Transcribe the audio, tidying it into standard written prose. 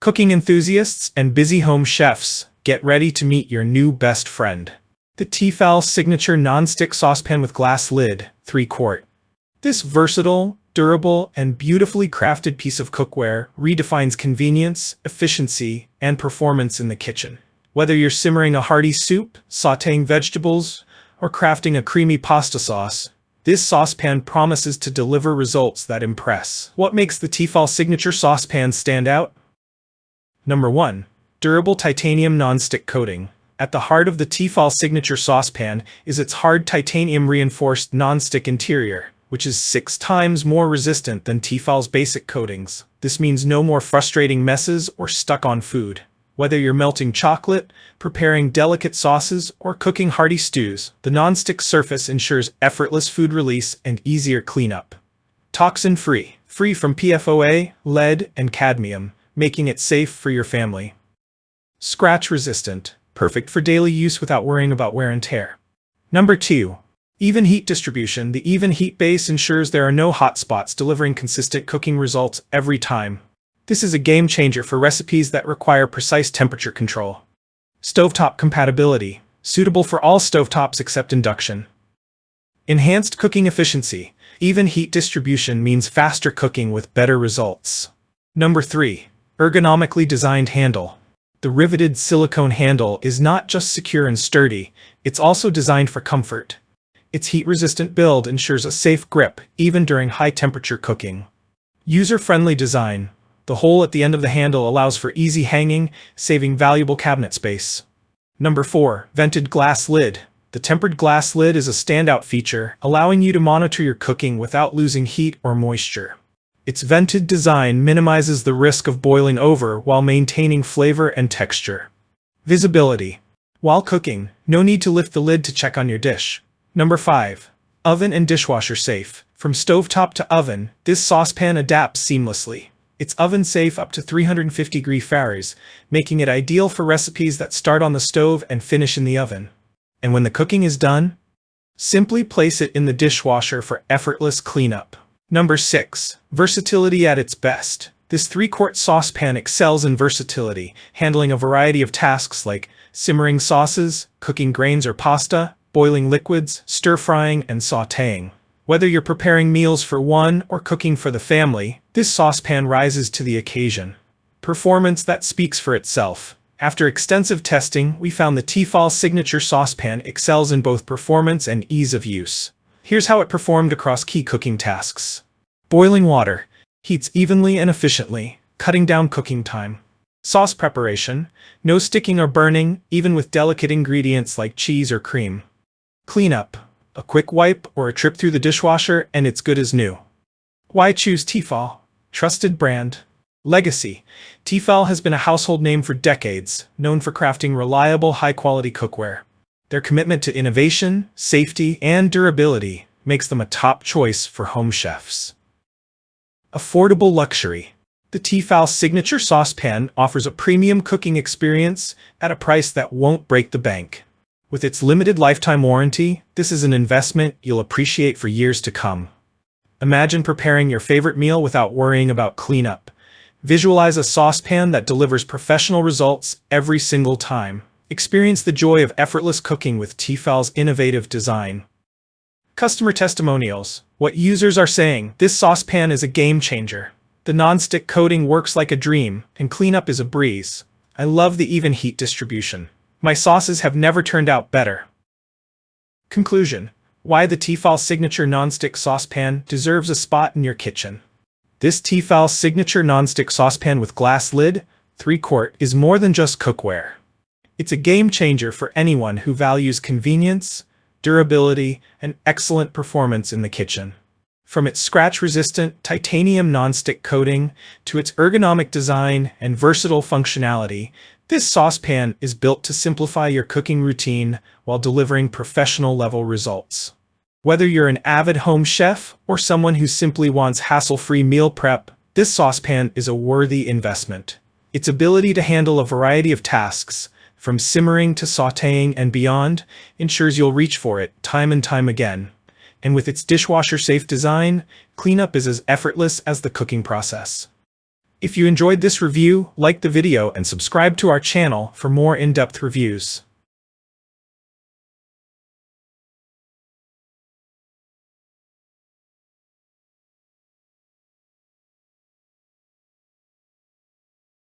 Cooking enthusiasts and busy home chefs, get ready to meet your new best friend. The T-fal Signature Nonstick Saucepan with glass lid, 3 quart. This versatile, durable, and beautifully crafted piece of cookware redefines convenience, efficiency, and performance in the kitchen. Whether you're simmering a hearty soup, sautéing vegetables, or crafting a creamy pasta sauce, this saucepan promises to deliver results that impress. What makes the T-fal Signature Saucepan stand out? Number 1. Durable titanium nonstick coating. At the heart of the T-fal Signature Saucepan is its hard titanium-reinforced nonstick interior, which is 6 times more resistant than T-fal's basic coatings. This means no more frustrating messes or stuck-on food. Whether you're melting chocolate, preparing delicate sauces, or cooking hearty stews, the nonstick surface ensures effortless food release and easier cleanup. Toxin-free, free from PFOA, lead, and cadmium, making it safe for your family. Scratch-resistant, perfect for daily use without worrying about wear and tear. Number 2. Even heat distribution. The even heat base ensures there are no hot spots, delivering consistent cooking results every time. This is a game changer for recipes that require precise temperature control. Stovetop compatibility, suitable for all stovetops except induction. Enhanced cooking efficiency. Even heat distribution means faster cooking with better results. Number 3. Ergonomically designed handle. The riveted silicone handle is not just secure and sturdy, it's also designed for comfort. Its heat-resistant build ensures a safe grip, even during high-temperature cooking. User-friendly design. The hole at the end of the handle allows for easy hanging, saving valuable cabinet space. Number 4. Vented glass lid. The tempered glass lid is a standout feature, allowing you to monitor your cooking without losing heat or moisture. Its vented design minimizes the risk of boiling over while maintaining flavor and texture. Visibility. While cooking, no need to lift the lid to check on your dish. Number 5. Oven and dishwasher safe. From stovetop to oven, this saucepan adapts seamlessly. It's oven safe up to 350 degrees Fahrenheit, making it ideal for recipes that start on the stove and finish in the oven. And when the cooking is done, simply place it in the dishwasher for effortless cleanup. Number 6. Versatility at its best. This 3-quart saucepan excels in versatility, handling a variety of tasks like simmering sauces, cooking grains or pasta, boiling liquids, stir-frying, and sautéing. Whether you're preparing meals for one or cooking for the family, this saucepan rises to the occasion. Performance that speaks for itself. After extensive testing, we found the T-fal Signature Saucepan excels in both performance and ease of use. Here's how it performed across key cooking tasks. Boiling water. Heats evenly and efficiently, cutting down cooking time. Sauce preparation. No sticking or burning, even with delicate ingredients like cheese or cream. Cleanup. A quick wipe or a trip through the dishwasher and it's good as new. Why choose T-fal? Trusted brand. Legacy. T-fal has been a household name for decades, known for crafting reliable, high-quality cookware. Their commitment to innovation, safety, and durability makes them a top choice for home chefs. Affordable luxury. The T-fal Signature Saucepan offers a premium cooking experience at a price that won't break the bank. With its limited lifetime warranty, this is an investment you'll appreciate for years to come. Imagine preparing your favorite meal without worrying about cleanup. Visualize a saucepan that delivers professional results every single time. Experience the joy of effortless cooking with T-fal's innovative design. Customer testimonials. What users are saying: this saucepan is a game changer. The non-stick coating works like a dream, and cleanup is a breeze. I love the even heat distribution. My sauces have never turned out better. Conclusion. Why the T-fal Signature Nonstick Saucepan deserves a spot in your kitchen. This T-fal Signature Nonstick Saucepan with glass lid, 3-quart, is more than just cookware. It's a game changer for anyone who values convenience, durability, and excellent performance in the kitchen. From its scratch-resistant titanium nonstick coating to its ergonomic design and versatile functionality, this saucepan is built to simplify your cooking routine while delivering professional-level results. Whether you're an avid home chef or someone who simply wants hassle-free meal prep, this saucepan is a worthy investment. Its ability to handle a variety of tasks, from simmering to sautéing and beyond, ensures you'll reach for it time and time again. And with its dishwasher-safe design, cleanup is as effortless as the cooking process. If you enjoyed this review, like the video and subscribe to our channel for more in-depth reviews.